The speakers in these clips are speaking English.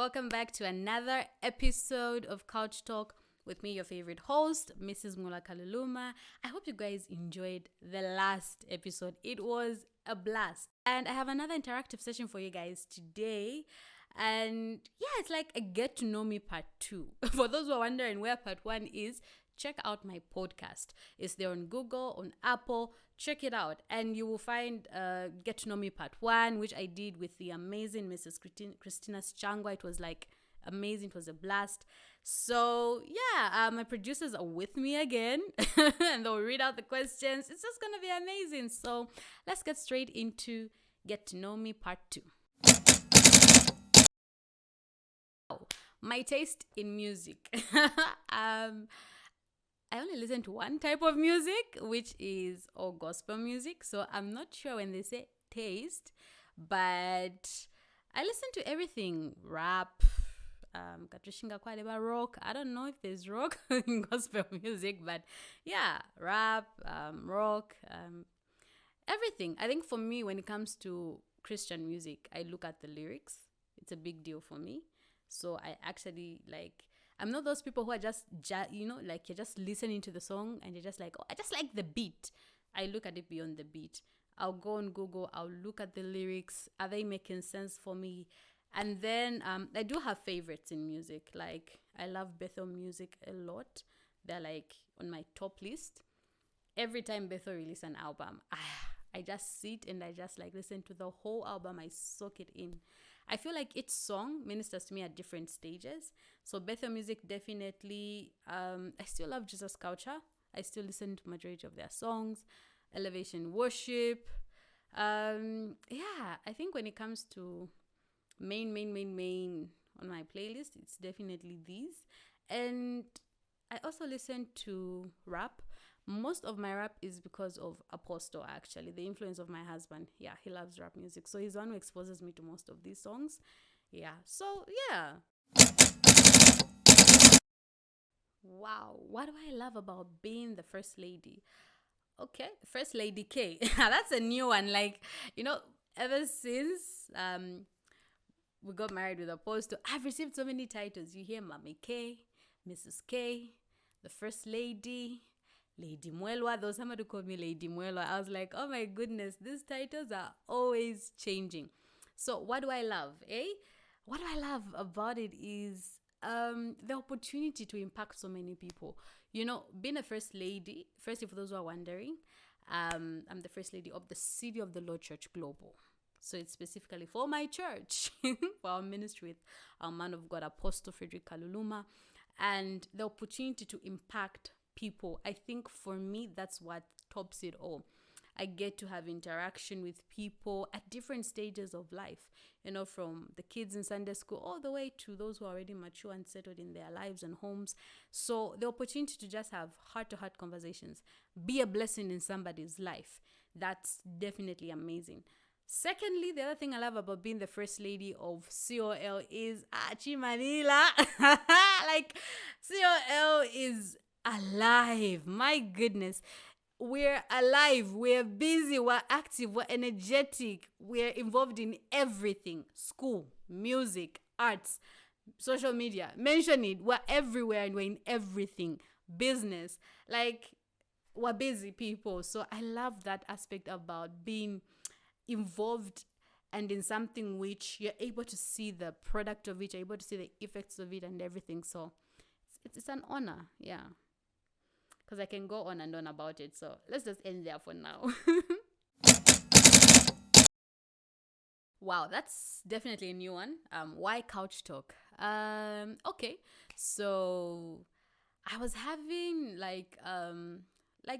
welcome back to another episode of Couch Talk with me, your favorite host, Mrs. Mwelwa. I hope you guys enjoyed the last episode. It was a blast. And I have another interactive session for you guys today. And yeah, it's like a get to know me part 2. For those who are wondering where part 1 is, check out my podcast. It's there on Google, on Apple. Check it out. And you will find Get to Know Me Part 1, which I did with the amazing Mrs. Christina Changwa. It was like amazing. It was a blast. So yeah, my producers are with me again and they'll read out the questions. It's just going to be amazing. So let's get straight into Get to Know Me Part 2. My taste in music. I only listen to one type of music, which is all gospel music. So I'm not sure when they say taste, but I listen to everything. Rap, rock. I don't know if there's rock in gospel music, but yeah, rap, rock, everything. I think for me, when it comes to Christian music, I look at the lyrics. It's a big deal for me. So I actually I'm not those people who are just you're just listening to the song and you're just like, oh, I just like the beat. I look at it beyond the beat. I'll go on Google. I'll look at the lyrics. Are they making sense for me? And then I do have favorites in music. Like, I love Bethel music a lot. They're like on my top list. Every time Bethel release an album, I just sit and I just listen to the whole album. I soak it in. I feel like each song ministers to me at different stages. So Bethel music, definitely. I still love Jesus culture. I still listen to majority of their songs. Elevation worship. I think when it comes to main on my playlist, it's definitely these. And I also listen to rap. Most of my rap is because of Apostle, actually, the influence of my husband. Yeah, he loves rap music. So he's the one who exposes me to most of these songs. Yeah, so yeah. Wow, what do I love about being the First Lady? Okay, First Lady K. That's a new one. Ever since we got married with Apostle, I've received so many titles. You hear Mommy K, Mrs. K, the First Lady, Lady Mwelwa. There was somebody who called me Lady Mwelwa. I was like, oh my goodness, these titles are always changing. So what do I love, What I love about it is the opportunity to impact so many people. Being a First Lady, firstly, for those who are wondering, I'm the First Lady of the City of the Lord Church Global. So it's specifically for my church, for our ministry with our man of God, Apostle Frederick Kaluluma, and the opportunity to impact people. I think for me, that's what tops it all. I get to have interaction with people at different stages of life, from the kids in Sunday school all the way to those who are already mature and settled in their lives and homes. So the opportunity to just have heart-to-heart conversations, be a blessing in somebody's life, that's definitely amazing. Secondly, the other thing I love about being the First Lady of COL is Chimanila. COL is alive. My goodness. We're alive. We're busy. We're active. We're energetic. We're involved in everything. School, music, arts, social media. Mention it. We're everywhere and we're in everything. Business. We're busy people. So I love that aspect about being involved and in something which you're able to see the product of it, you're able to see the effects of it and everything. So it's an honor, yeah. Because I can go on and on about it. So let's just end there for now. Wow, that's definitely a new one. Why Couch Talk? Okay, so I was having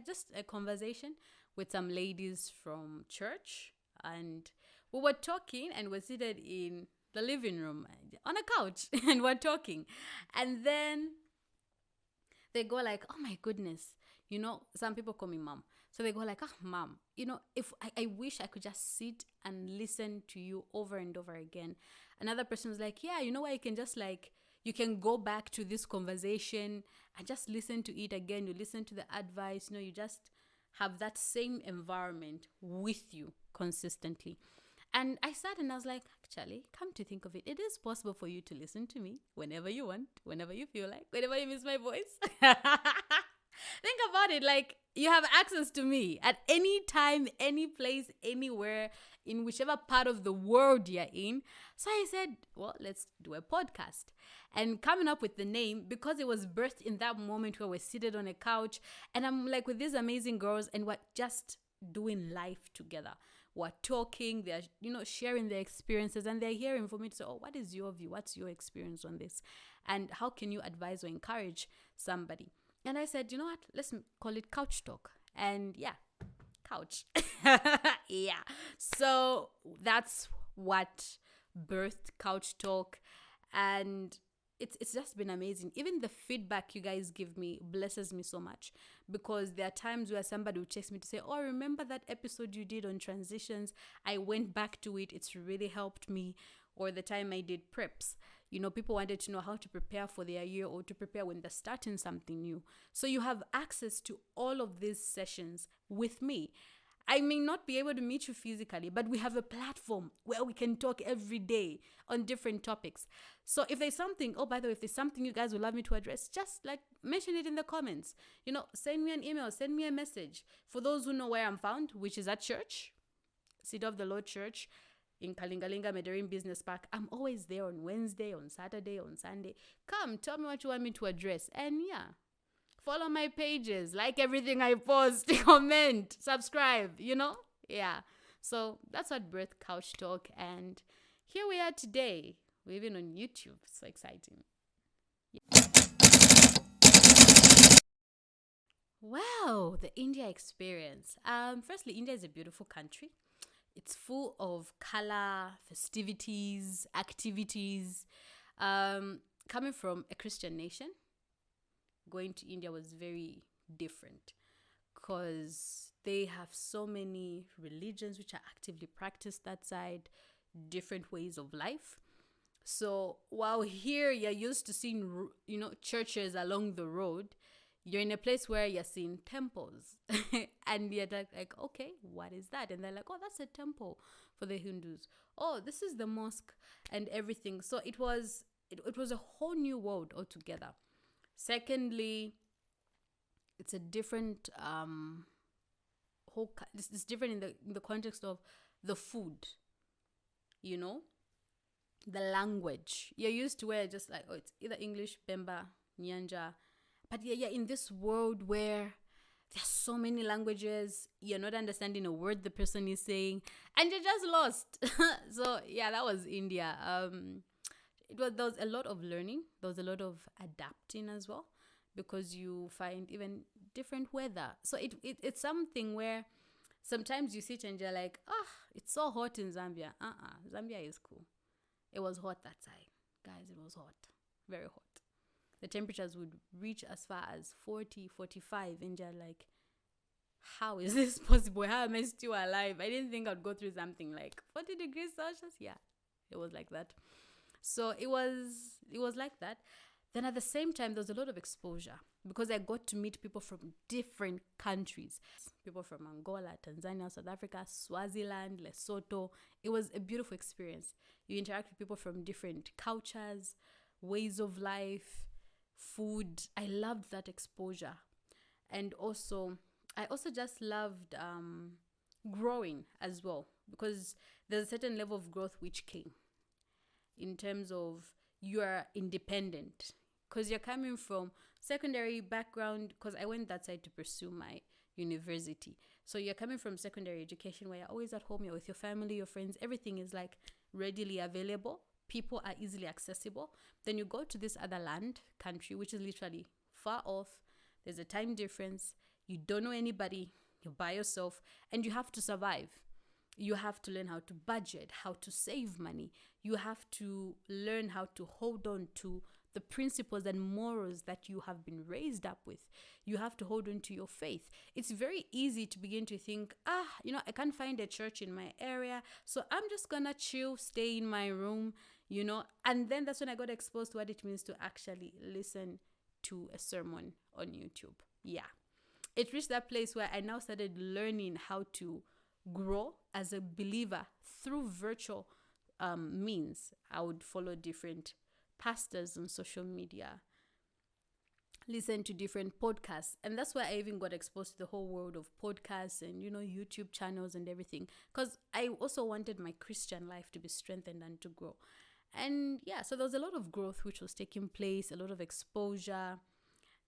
just a conversation with some ladies from church, and we were talking and we're seated in the living room on a couch and we're talking, and then they go like, oh my goodness, some people call me mom. So they go like, mom, if I wish I could just sit and listen to you over and over again. Another person was like, yeah, why you can just you can go back to this conversation and just listen to it again. You listen to the advice, you just have that same environment with you consistently. And I sat and I was like, actually, come to think of it, it is possible for you to listen to me whenever you want, whenever you feel like, whenever you miss my voice. Think about it, like you have access to me at any time, any place, anywhere, in whichever part of the world you're in. So I said, well, let's do a podcast. And coming up with the name, because it was birthed in that moment where we're seated on a couch and I'm like with these amazing girls and we're just doing life together. We're talking, they're, sharing their experiences and they're hearing from me to say, oh, what is your view? What's your experience on this? And how can you advise or encourage somebody? And I said, you know what? Let's call it Couch Talk. And yeah, couch. Yeah. So that's what birthed Couch Talk. And it's just been amazing. Even the feedback you guys give me blesses me so much, because there are times where somebody will text me to say, oh, remember that episode you did on transitions? I went back to it. It's really helped me. Or the time I did preps. People wanted to know how to prepare for their year or to prepare when they're starting something new. So you have access to all of these sessions with me. I may not be able to meet you physically, but we have a platform where we can talk every day on different topics. So if there's something, oh, by the way, if there's something you guys would love me to address, just like mention it in the comments. Send me an email, send me a message. For those who know where I'm found, which is at church, City of the Lord Church, in Kalingalinga Medellin Business Park. I'm always there on Wednesday, on Saturday, on Sunday. Come, tell me what you want me to address. And yeah, follow my pages, like everything I post, comment, subscribe, Yeah. So that's what birthed Couch Talk. And here we are today. We're even on YouTube. So exciting. Yeah. Wow, the India experience. Firstly, India is a beautiful country. It's full of color, festivities, activities. Coming from a Christian nation, going to India was very different because they have so many religions which are actively practiced that side, different ways of life. So while here you're used to seeing, churches along the road, you're in a place where you're seeing temples and you're like, okay, what is that? And they're like, oh, that's a temple for the Hindus. Oh, this is the mosque and everything. So it was a whole new world altogether. Secondly, it's a different it's different in the context of the food, the language. You're used to where just like, oh, it's either English, Bemba, Nyanja. But yeah, in this world where there's so many languages, you're not understanding a word the person is saying, and you're just lost. So yeah, that was India. There was a lot of learning. There was a lot of adapting as well, because you find even different weather. So it's something where sometimes you sit and you're like, it's so hot in Zambia. Zambia is cool. It was hot that time. Guys, it was hot. Very hot. The temperatures would reach as far as 40, 45. And you're like, how is this possible? How am I still alive? I didn't think I'd go through something like 40 degrees Celsius. Yeah, it was like that. So it was like that. Then at the same time, there was a lot of exposure because I got to meet people from different countries. People from Angola, Tanzania, South Africa, Swaziland, Lesotho. It was a beautiful experience. You interact with people from different cultures, ways of life, food. I loved that exposure. And I also just loved growing as well, because there's a certain level of growth which came in terms of you are independent, because you're coming from secondary background, because I went that side to pursue my university. So you're coming from secondary education where you're always at home, you're with your family, your friends, everything is like readily available. People are easily accessible. Then you go to this other country, which is literally far off. There's a time difference. You don't know anybody. You're by yourself and you have to survive. You have to learn how to budget, how to save money. You have to learn how to hold on to the principles and morals that you have been raised up with. You have to hold on to your faith. It's very easy to begin to think, I can't find a church in my area, so I'm just gonna chill, stay in my room, and then that's when I got exposed to what it means to actually listen to a sermon on YouTube. Yeah. It reached that place where I now started learning how to grow as a believer through virtual means. I would follow different pastors on social media, listen to different podcasts, and that's why I even got exposed to the whole world of podcasts and YouTube channels and everything, because I also wanted my Christian life to be strengthened and to grow. And yeah, so there was a lot of growth which was taking place, a lot of exposure.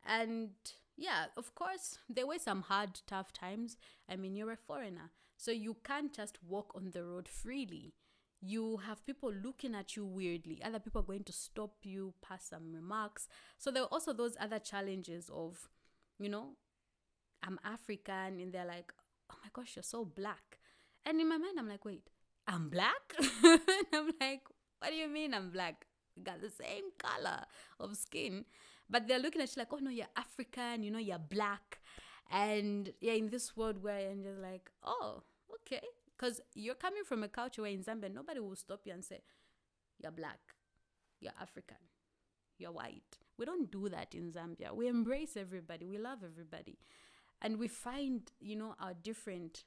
And yeah, of course, there were some hard, tough times. I mean, you're a foreigner, so you can't just walk on the road freely. You have people looking at you weirdly. Other people are going to stop you, pass some remarks. So there were also those other challenges of, I'm African, and they're like, oh my gosh, you're so black. And in my mind, I'm like, wait, I'm black? And I'm like, what do you mean I'm black? We got the same color of skin. But they're looking at you like, oh no, you're African, you're black. And yeah, in this world where I'm just like, oh, okay. Because you're coming from a culture where in Zambia, nobody will stop you and say, you're black, you're African, you're white. We don't do that in Zambia. We embrace everybody. We love everybody. And we find, our different,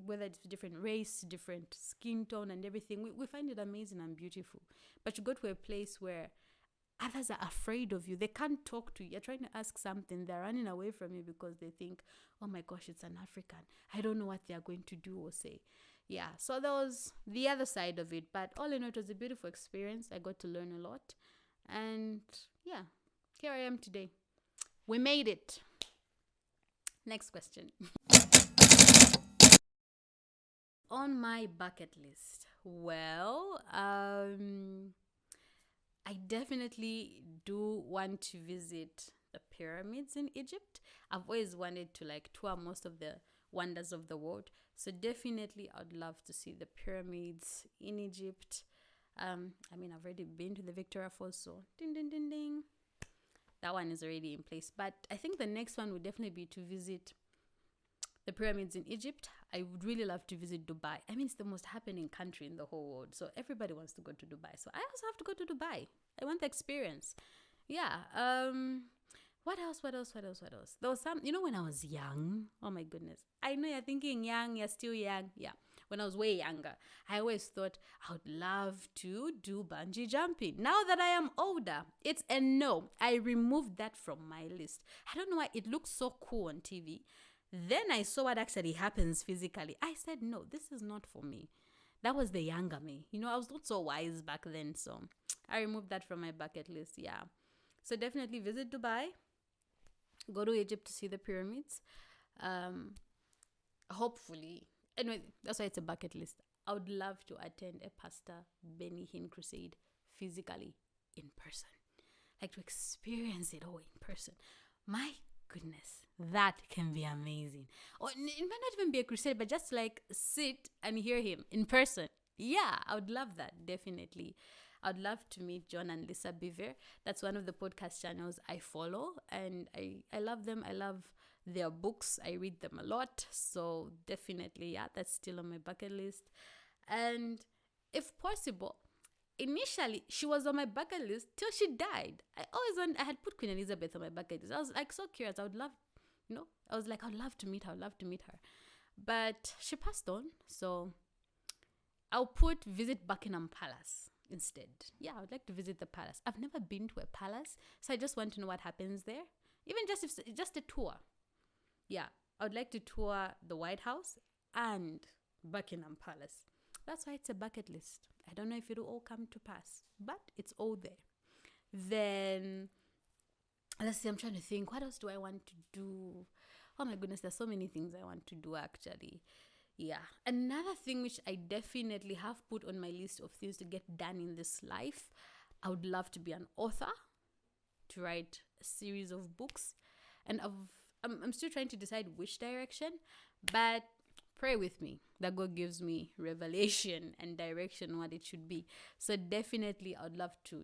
whether it's different race, different skin tone and everything, we find it amazing and beautiful. But you go to a place where others are afraid of you. They can't talk to you. You're trying to ask something. They're running away from you because they think, oh my gosh, it's an African. I don't know what they're going to do or say. Yeah, so that was the other side of it. But all in all, it was a beautiful experience. I got to learn a lot. And yeah, here I am today. We made it. Next question. On my bucket list. Well, I definitely do want to visit the pyramids in Egypt. I've always wanted to tour most of the wonders of the world. So definitely I'd love to see the pyramids in Egypt. I've already been to the Victoria Falls, so ding, ding, ding, ding. That one is already in place. But I think the next one would definitely be to visit the pyramids in Egypt. I would really love to visit Dubai. It's the most happening country in the whole world. So everybody wants to go to Dubai. So I also have to go to Dubai. I want the experience. Yeah. What else? There was some, when I was young, oh my goodness. I know you're thinking young, you're still young. Yeah. When I was way younger, I always thought I would love to do bungee jumping. Now that I am older, it's a no. I removed that from my list. I don't know why. It looks so cool on TV. Then I saw what actually happens physically. I said, no, this is not for me. That was the younger me. I was not so wise back then. So I removed that from my bucket list. Yeah. So definitely visit Dubai. Go to Egypt to see the pyramids. Hopefully. Anyway, that's why it's a bucket list. I would love to attend a Pastor Benny Hinn crusade physically in person. To experience it all in person. My goodness, that can be amazing. Or it might not even be a crusade, but just sit and hear him in person. Yeah, I would love that, definitely. I'd love to meet John and Lisa Beaver. That's one of the podcast channels I follow, and I love them. I love their books. I read them a lot. So definitely, yeah, that's still on my bucket list. And if possible, initially, she was on my bucket list till she died. I had put Queen Elizabeth on my bucket list. I was so curious. I would love, I'd love to meet her. But she passed on. So I'll put visit Buckingham Palace instead. Yeah, I would like to visit the palace. I've never been to a palace, so I just want to know what happens there. Even just a tour. Yeah, I would like to tour the White House and Buckingham Palace. That's why it's a bucket list. I don't know if it'll all come to pass, but it's all there. Then, let's see, I'm trying to think. What else do I want to do? Oh my goodness, there's so many things I want to do actually. Yeah. Another thing which I definitely have put on my list of things to get done in this life, I would love to be an author, to write a series of books. And I'm still trying to decide which direction, but pray with me that God gives me revelation and direction what it should be. So definitely I would love to,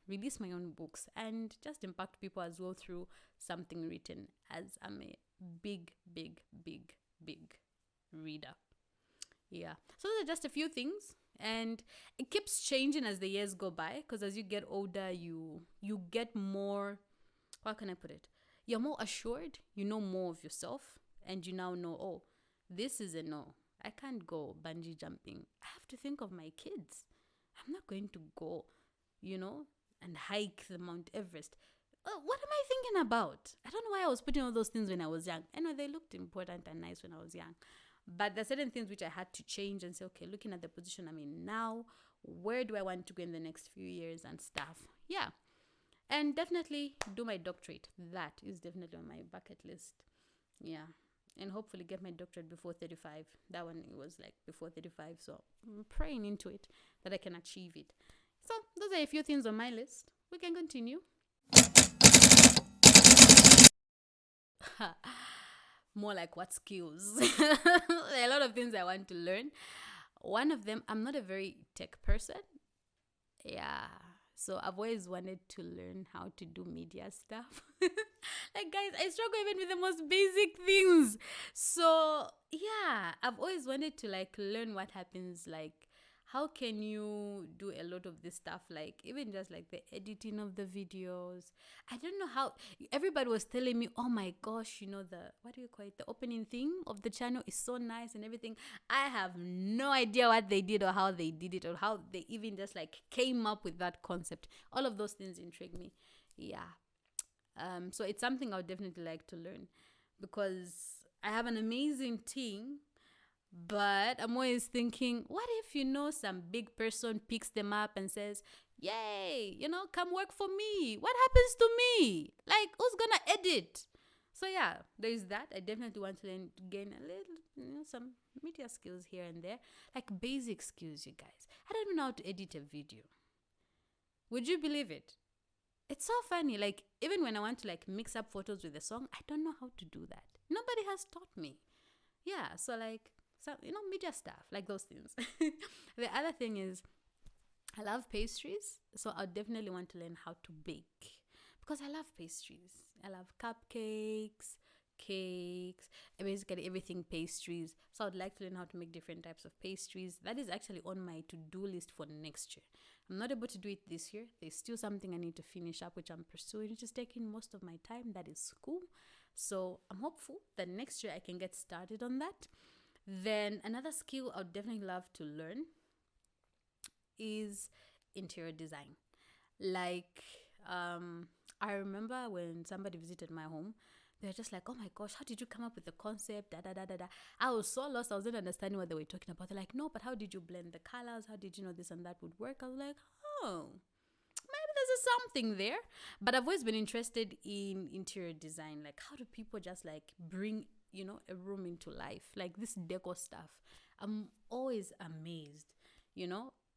release my own books and just impact people as well through something written, as I'm a big reader. Yeah. So those are just a few things, and it keeps changing as the years go by, because as you get older, you get more, how can I put it? You're more assured, you know more of yourself, and you now know, oh, this is a no. I can't go bungee jumping. I have to think of my kids. I'm not going to go, and hike the Mount Everest. What am I thinking about? I don't know why I was putting all those things when I was young. I know they looked important and nice when I was young. But there's certain things which I had to change and say, okay, looking at the position I'm in now, where do I want to go in the next few years and stuff? Yeah. And definitely do my doctorate. That is definitely on my bucket list. Yeah. And hopefully get my doctorate before 35. That one, it was like before 35. So I'm praying into it that I can achieve it. So those are a few things on my list. We can continue. More like what skills? There are a lot of things I want to learn. One of them, I'm not a very tech person. Yeah. So I've always wanted to learn how to do media stuff. Like, guys, I struggle even with the most basic things. So yeah, I've always wanted to learn what happens, how can you do a lot of this stuff, even just the editing of the videos. I don't know how. Everybody was telling me, oh my gosh, what do you call it, the opening thing of the channel is so nice and everything. I have no idea what they did or how they did it or how they even just came up with that concept. All of those things intrigue me. Yeah. So it's something I would definitely like to learn, because I have an amazing team. But I'm always thinking, what if, some big person picks them up and says, yay, come work for me. What happens to me? Who's going to edit? So yeah, there's that. I definitely want to gain a little, some media skills here and there. Basic skills, you guys. I don't even know how to edit a video. Would you believe it? It's so funny. Even when I want to mix up photos with a song, I don't know how to do that. Nobody has taught me. Yeah, so media stuff, those things. The other thing is, I love pastries, so I definitely want to learn how to bake, because I love pastries. I love cupcakes, cakes, basically everything pastries. So I'd like to learn how to make different types of pastries. That is actually on my to-do list for next year. I'm not able to do it this year. There's still something I need to finish up, which I'm pursuing, which is taking most of my time. That is school. So I'm hopeful that next year I can get started on that. Then another skill I would definitely love to learn is interior design. I remember when somebody visited my home, they were just like, oh my gosh, how did you come up with the concept? Da, da, da, da, da. I was so lost. I wasn't understanding what they were talking about. They're like, no, but how did you blend the colors? How did you know this and that would work? I was like, oh, maybe there's something there. But I've always been interested in interior design. How do people just bring a room into life, this deco stuff? I'm always amazed.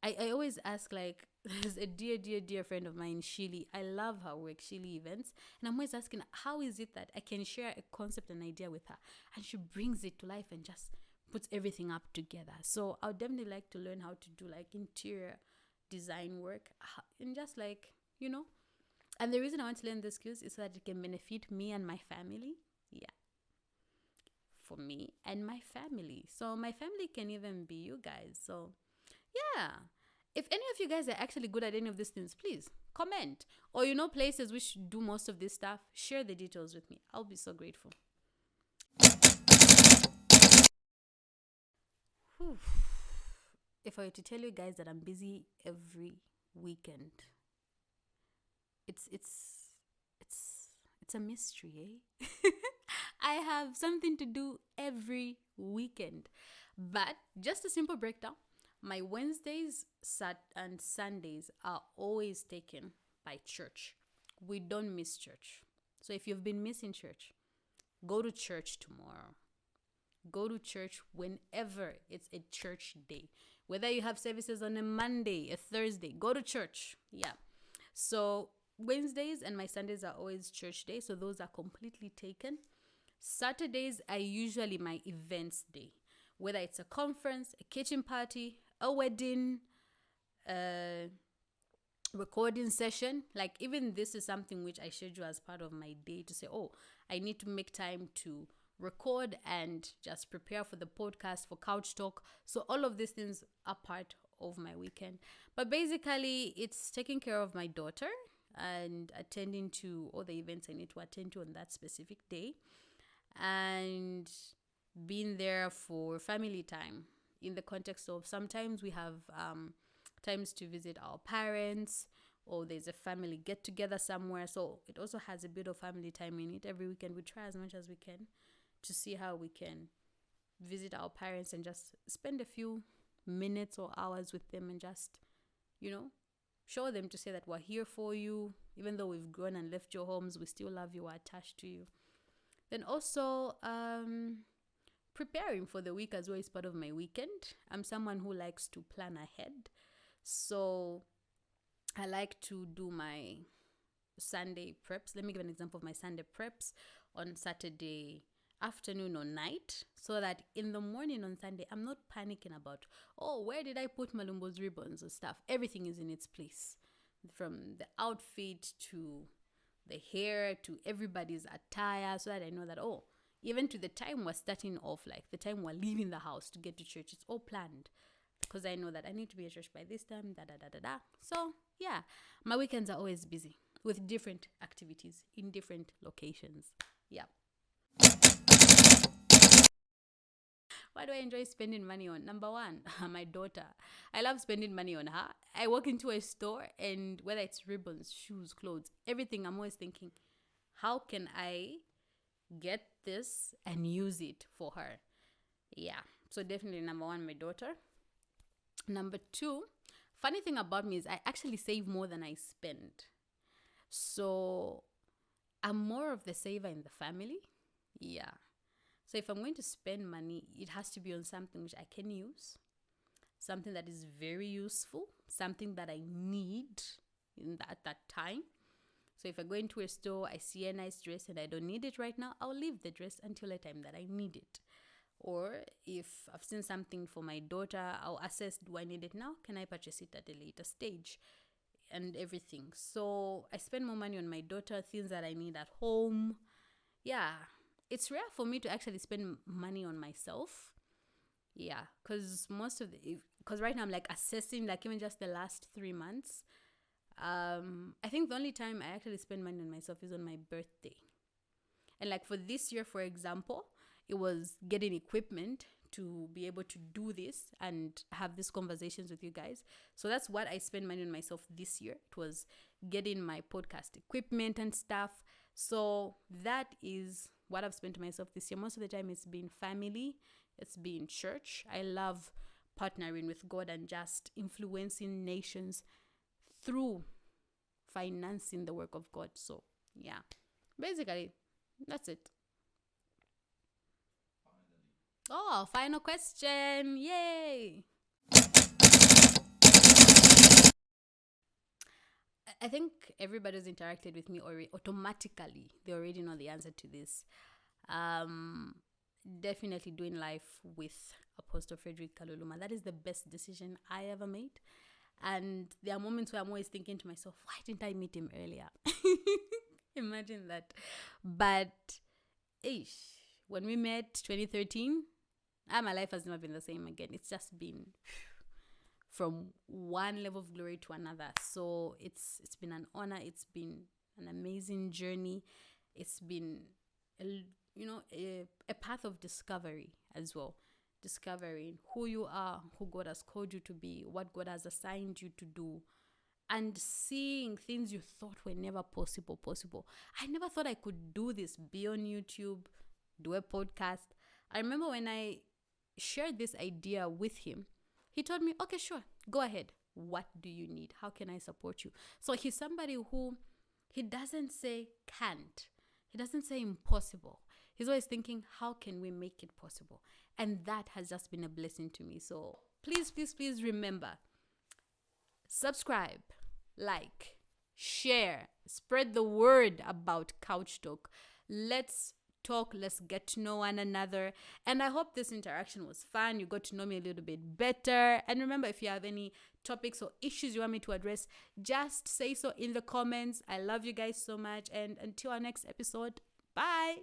I always ask, there's a dear friend of mine, Shili. I love her work, Shili Events. And I'm always asking, how is it that I can share a concept and idea with her, and she brings it to life and just puts everything up together? So I would definitely like to learn how to do interior design work, and just and the reason I want to learn the skills is so that it can benefit me and my family. Yeah. For me and my family. So my family can even be you guys. So yeah. If any of you guys are actually good at any of these things, please comment. Or places which do most of this stuff, share the details with me. I'll be so grateful. Whew. If I were to tell you guys that I'm busy every weekend, it's a mystery, eh? I have something to do every weekend. But just a simple breakdown. My Wednesdays, and Sundays are always taken by church. We don't miss church. So if you've been missing church, go to church tomorrow. Go to church whenever it's a church day. Whether you have services on a Monday, a Thursday, go to church. Yeah. So Wednesdays and my Sundays are always church days. So those are completely taken. Saturdays are usually my events day. Whether it's a conference, a kitchen party, a wedding, recording session. Even this is something which I schedule as part of my day to say, oh, I need to make time to record and just prepare for the podcast, for Couch Talk. So all of these things are part of my weekend. But basically, it's taking care of my daughter and attending to all the events I need to attend to on that specific day. and being there for family time, in the context of sometimes we have times to visit our parents, or there's a family get together somewhere. So it also has a bit of family time in it. Every weekend we try as much as we can to see how we can visit our parents and just spend a few minutes or hours with them and just, show them to say that we're here for you. Even though we've grown and left your homes, we still love you, we're attached to you. Then also, preparing for the week as well is part of my weekend. I'm someone who likes to plan ahead. So I like to do my Sunday preps. Let me give an example of my Sunday preps on Saturday afternoon or night, so that in the morning on Sunday, I'm not panicking about, where did I put Malumbo's ribbons or stuff? Everything is in its place, from the outfit to the hair to everybody's attire, so that I know that, even to the time we're starting off, like the time we're leaving the house to get to church, it's all planned, because I know that I need to be at church by this time, So yeah, my weekends are always busy with different activities in different locations. Yeah. What do I enjoy spending money on? Number one, my daughter. I love spending money on her. I walk into a store, and whether it's ribbons, shoes, clothes, everything, I'm always thinking, how can I get this and use it for her? Yeah. So definitely number one, my daughter. Number two, funny thing about me is I actually save more than I spend. So I'm more of the saver in the family. Yeah. So if I'm going to spend money, it has to be on something which I can use, something that is very useful, something that I need at that time. So if I go into a store, I see a nice dress and I don't need it right now, I'll leave the dress until a time that I need it. Or if I've seen something for my daughter, I'll assess, do I need it now? Can I purchase it at a later stage? And everything. So I spend more money on my daughter, things that I need at home. Yeah. It's rare for me to actually spend money on myself. Yeah. Because right now I'm like assessing, like even just the last 3 months. I think the only time I actually spend money on myself is on my birthday. And like for this year, for example, it was getting equipment to be able to do this and have these conversations with you guys. So that's what I spent money on myself this year. It was getting my podcast equipment and stuff. So that is what I've spent on myself this year. Most of the time it's been family, it's been church. I love partnering with God and just influencing nations through financing the work of God. So yeah, basically that's it. Final question. Yay. I think everybody's interacted with me already automatically. They already know the answer to this. Definitely doing life with Apostle Frederick Kaluluma. That is the best decision I ever made. And there are moments where I'm always thinking to myself, why didn't I meet him earlier? Imagine that. But when we met 2013, my life has never been the same again. It's just been from one level of glory to another. So it's been an honor. It's been an amazing journey. It's been a path of discovery as well. Discovering who you are, who God has called you to be, what God has assigned you to do, and seeing things you thought were never possible. I never thought I could do this, be on YouTube, do a podcast. I remember when I shared this idea with him, he told me, okay, sure, go ahead. What do you need? How can I support you? So he's somebody who, he doesn't say can't. He doesn't say impossible. He's always thinking, how can we make it possible? And that has just been a blessing to me. So please remember, subscribe, like, share, spread the word about Couch Talk. Let's talk, let's get to know one another. And I hope this interaction was fun. You got to know me a little bit better. And remember, if you have any topics or issues you want me to address, just say so in the comments. I love you guys so much. And until our next episode, bye.